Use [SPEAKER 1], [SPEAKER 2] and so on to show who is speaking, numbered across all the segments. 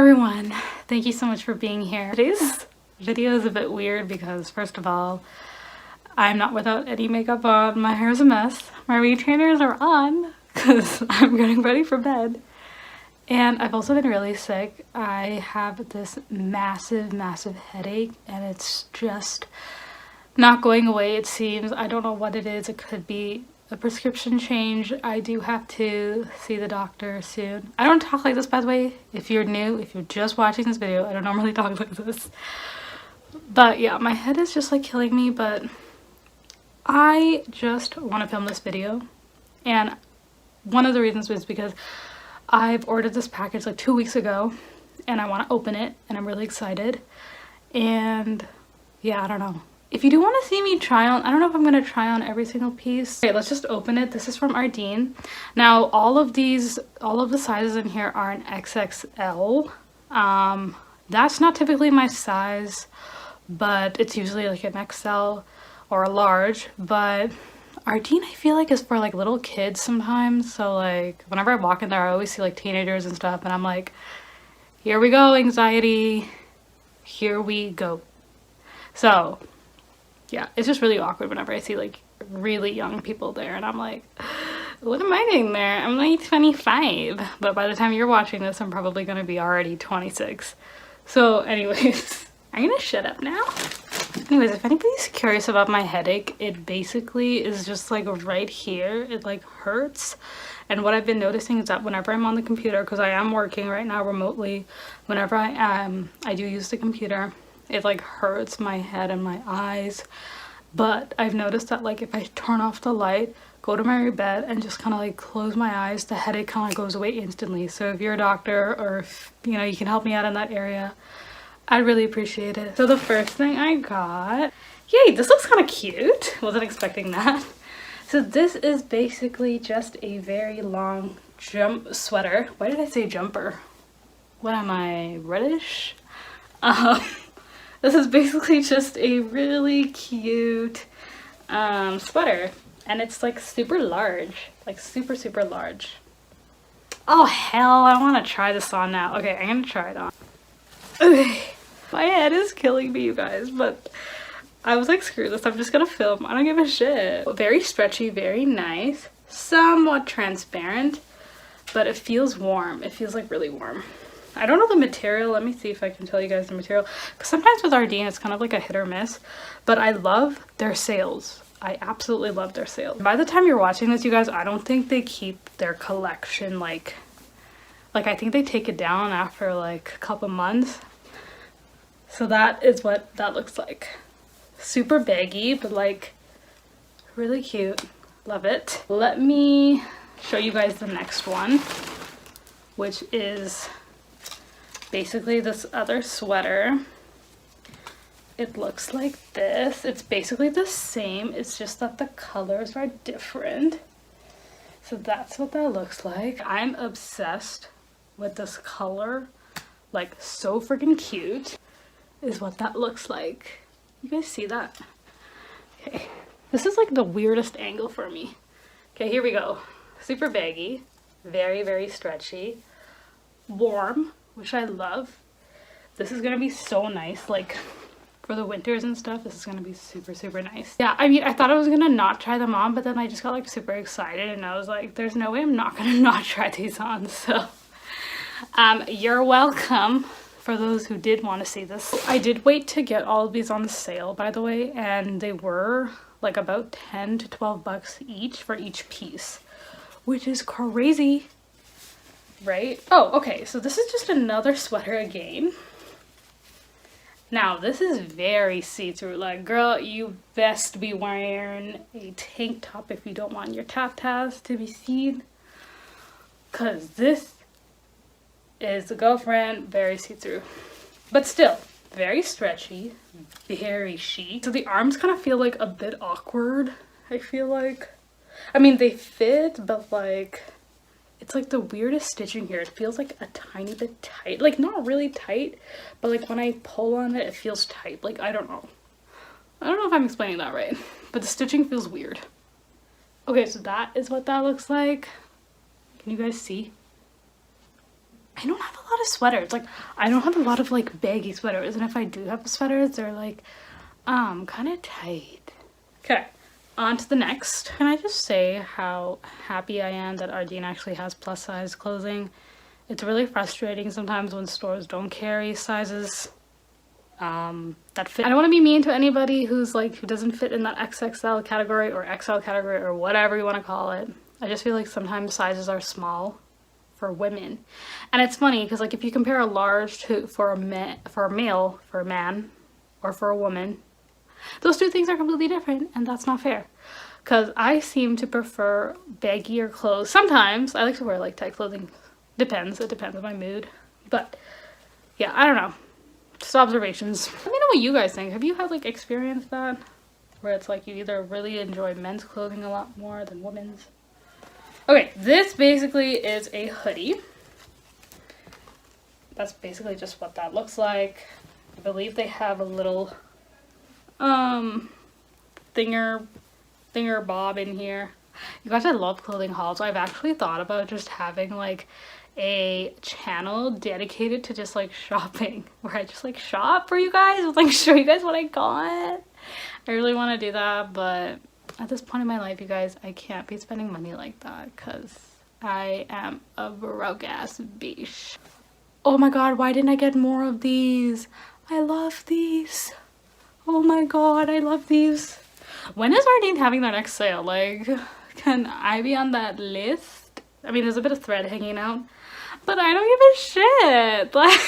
[SPEAKER 1] everyone, thank you so much for being here. Today's video is a bit weird because first of all, I'm not without any makeup on, my hair is a mess, my retainers are on because I'm getting ready for bed, and I've also been really sick. I have this massive headache and it's just not going away, it seems. I don't know what it is. It could be a prescription change. I do have to see the doctor soon. I don't talk like this, by the way. If you're new, if you're just watching this video, I don't normally talk like this. But yeah, my head is just like killing me, but I just want to film this video. And one of the reasons was because I've ordered this package like 2 weeks ago and I want to open it and I'm really excited. And yeah, I don't know. If you do want to see me try on, I don't know if I'm going to try on every single piece. Okay, let's just open it. This is from Ardene. Now, all of the sizes in here are an XXL. That's not typically my size, but it's usually like an XL or a large. But Ardene, I feel like, is for like little kids sometimes. So like whenever I walk in there, I always see like teenagers and stuff, and I'm like, here we go, anxiety. Here we go. So yeah, it's just really awkward whenever I see like really young people there and I'm like, what am I doing there? I'm like 25, but by the time you're watching this, I'm probably going to be already 26. So anyways, I'm gonna shut up now. Anyways, if anybody's curious about my headache, it basically is just like right here. It like hurts. And what I've been noticing is that whenever I'm on the computer, because I am working right now remotely, whenever I do use the computer, it like hurts my head and my eyes. But I've noticed that like if I turn off the light, go to my bed and just kind of like close my eyes, the headache kind of goes away instantly. So if you're a doctor or if you know you can help me out in that area, I'd really appreciate it. So the first thing I got, yay, this looks kind of cute. Wasn't expecting that. So this is basically just a very long jump sweater. Why did I say jumper? What am I, British? This is basically just a really cute sweater, and it's like super large, like super large. Oh hell, I want to try this on now. Okay, I'm gonna try it on. Okay, my head is killing me, you guys, but I was like, screw this, I'm just gonna film. I don't give a shit. Very stretchy, very nice, somewhat transparent, but it feels warm. It feels like really warm. I don't know the material. Let me see if I can tell you guys the material. Because sometimes with Ardene, it's kind of like a hit or miss. But I love their sales. I absolutely love their sales. By the time you're watching this, you guys, I don't think they keep their collection like I think they take it down after like a couple months. So that is what that looks like. Super baggy, but like really cute. Love it. Let me show you guys the next one, which is basically this other sweater. It looks like this. It's basically the same, it's just that the colors are different. So that's what that looks like. I'm obsessed with this color, like so freaking cute is what that looks like. You guys see that? Okay, this is like the weirdest angle for me. Okay, here we go. Super baggy, very stretchy, warm, which I love. This is gonna be so nice, like for the winters and stuff. This is gonna be super nice. Yeah, I mean, I thought I was gonna not try them on, but then I just got like super excited and I was like, there's no way I'm not gonna not try these on. So you're welcome for those who did want to see this. I did wait to get all of these on sale, by the way, and they were like about 10 to 12 bucks each for each piece, which is crazy. Right? Oh, okay, so this is just another sweater again. Now, this is very see-through. Like, girl, you best be wearing a tank top if you don't want your tatas to be seen. Because this is the girlfriend, very see-through. But still, very stretchy, very chic. So the arms kind of feel like a bit awkward, I feel like. I mean, they fit, but like, it's like the weirdest stitching here. It feels like a tiny bit tight. Like not really tight, but like when I pull on it, it feels tight. Like I don't know. I don't know if I'm explaining that right, but the stitching feels weird. Okay, so that is what that looks like. Can you guys see? I don't have a lot of sweaters. Like, I don't have a lot of like baggy sweaters, and if I do have sweaters, they're like kind of tight. Okay, on to the next. Can I just say how happy I am that Ardene actually has plus size clothing? It's really frustrating sometimes when stores don't carry sizes that fit. I don't want to be mean to anybody who's like, who doesn't fit in that XXL category or XL category or whatever you want to call it. I just feel like sometimes sizes are small for women. And it's funny because like if you compare a large to for a man, or for a woman, those two things are completely different, and that's not fair. Because I seem to prefer baggier clothes. Sometimes I like to wear like tight clothing. Depends. It depends on my mood. But yeah, I don't know. Just observations. Let me know what you guys think. Have you had like experienced that? Where it's like you either really enjoy men's clothing a lot more than women's? Okay, this basically is a hoodie. That's basically just what that looks like. I believe they have a little thinger bob in here. You guys, I love clothing hauls. So I've actually thought about just having like a channel dedicated to just like shopping, where I just like shop for you guys, like show you guys what I got. I really want to do that, but at this point in my life, you guys, I can't be spending money like that because I am a broke ass bitch. Oh my god, why didn't I get more of these? I love these. Oh my god, I love these. When is Ardene having their next sale? Like, can I be on that list? I mean, there's a bit of thread hanging out, but I don't give a shit. Like,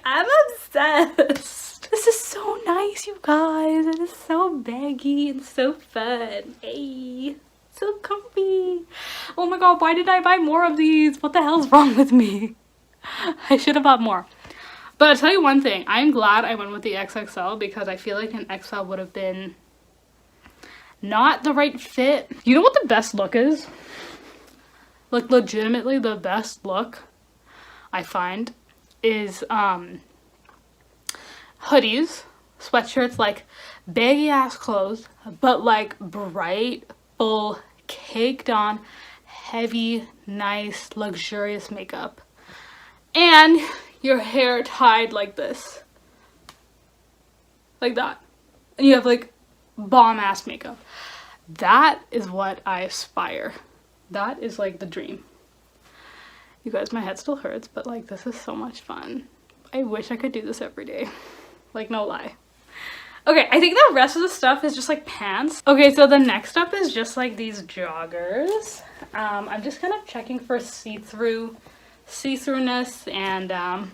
[SPEAKER 1] I'm obsessed. This is so nice, you guys. It is so baggy and so fun. Hey, so comfy. Oh my god, why did I buy more of these? What the hell's wrong with me? I should have bought more. But I'll tell you one thing. I'm glad I went with the XXL because I feel like an XL would have been not the right fit. You know what the best look is? Like, legitimately the best look I find is hoodies, sweatshirts, like baggy ass clothes, but like bright, full, caked on, heavy, nice, luxurious makeup. And your hair tied like this. Like that. And you have like bomb ass makeup. That is what I aspire. That is like the dream. You guys, my head still hurts, but like this is so much fun. I wish I could do this every day. Like, no lie. Okay, I think the rest of the stuff is just like pants. Okay, so the next up is just like these joggers. I'm just kind of checking for see-throughness, and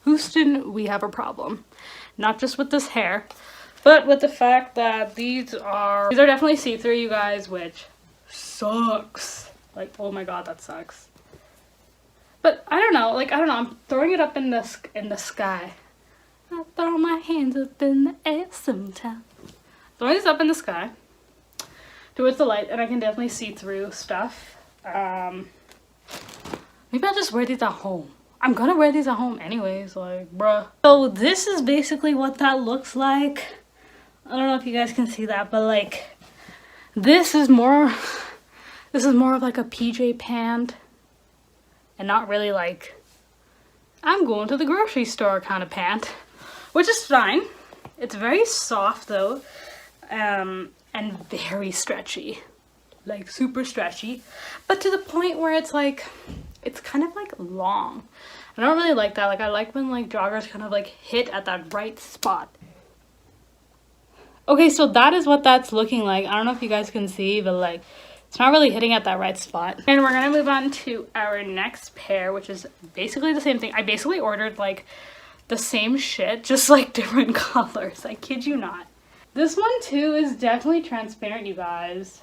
[SPEAKER 1] Houston, we have a problem. Not just with this hair, but with the fact that these are definitely see-through, you guys, which sucks. Like, oh my god, that sucks. But I don't know, like, I don't know, I'm throwing it up in the sky. I throw my hands up in the air sometimes. Throwing this up in the sky towards the light, and I can definitely see through stuff. Maybe I'll just wear these at home. I'm gonna wear these at home anyways, like, bruh. So this is basically what that looks like. I don't know if you guys can see that, but like, this is more of like a PJ pant, and not really like, I'm going to the grocery store kind of pant, which is fine. It's very soft though, and very stretchy, like super stretchy, but to the point where it's like, it's kind of like long. I don't really like that. Like, I like when like joggers kind of like hit at that right spot. Okay, so that is what that's looking like. I don't know if you guys can see, but like, it's not really hitting at that right spot. And we're gonna move on to our next pair, which is basically the same thing. I basically ordered like the same shit, just like different colors. I kid you not. This one too is definitely transparent, you guys.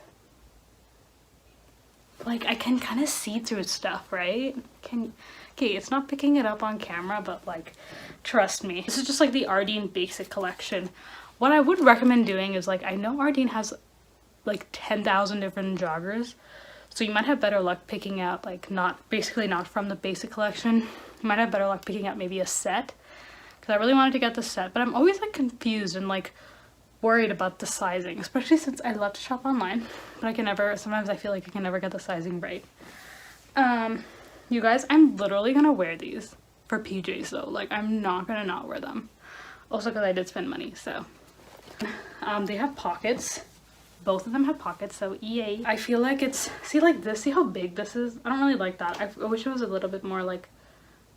[SPEAKER 1] Like, I can kind of see through stuff, right? Okay, it's not picking it up on camera, but like, trust me. This is just like the Ardene basic collection. What I would recommend doing is, like, I know Ardene has like 10,000 different joggers, so you might have better luck picking out like not from the basic collection. You might have better luck picking out maybe a set, because I really wanted to get the set, but I'm always like confused and like worried about the sizing, especially since I love to shop online, but I can never, sometimes I feel like I can never get the sizing right. You guys, I'm literally gonna wear these for PJs though. Like, I'm not gonna not wear them. Also because I did spend money, so. They have pockets. Both of them have pockets, so yay. I feel like it's, see like this, see how big this is? I don't really like that. I wish it was a little bit more like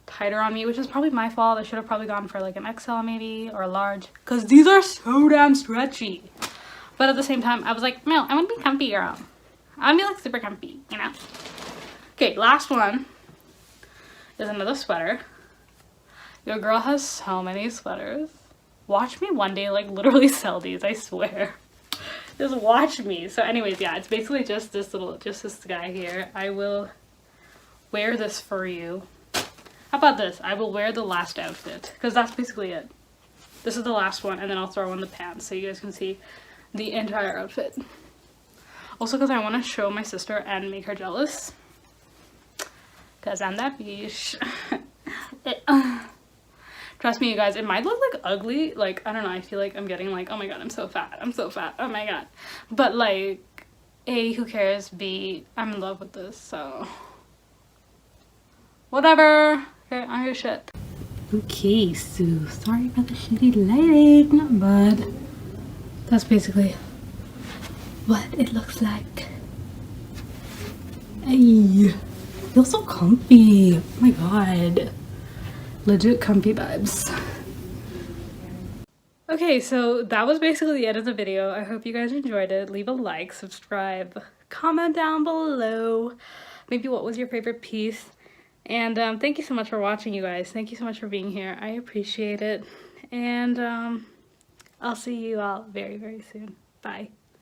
[SPEAKER 1] tighter on me, which is probably my fault. I should have probably gone for like an XL maybe, or a large, because these are so damn stretchy. But at the same time, I was like, no, I want to be comfy, girl. I want to be like super comfy, you know? Okay, last one is another sweater. Your girl has so many sweaters. Watch me one day like literally sell these, I swear. Just watch me. So anyways, yeah, it's basically just this guy here. I will wear this for you. How about this? I will wear the last outfit, because that's basically it. This is the last one, and then I'll throw on the pants so you guys can see the entire outfit. Also because I want to show my sister and make her jealous, because I'm that bitch. Trust me, you guys, it might look like ugly. Like, I don't know, I feel like I'm getting like, oh my god, I'm so fat, oh my god. But like, A, who cares? B, I'm in love with this, so whatever. Okay, on your shit. Okay, so sorry about the shitty lighting, but that's basically what it looks like. Hey, feels so comfy. Oh my god. Legit comfy vibes. Okay, so that was basically the end of the video. I hope you guys enjoyed it. Leave a like, subscribe, comment down below. Maybe what was your favorite piece? And thank you so much for watching, you guys. Thank you so much for being here. I appreciate it. And I'll see you all very, very soon. Bye.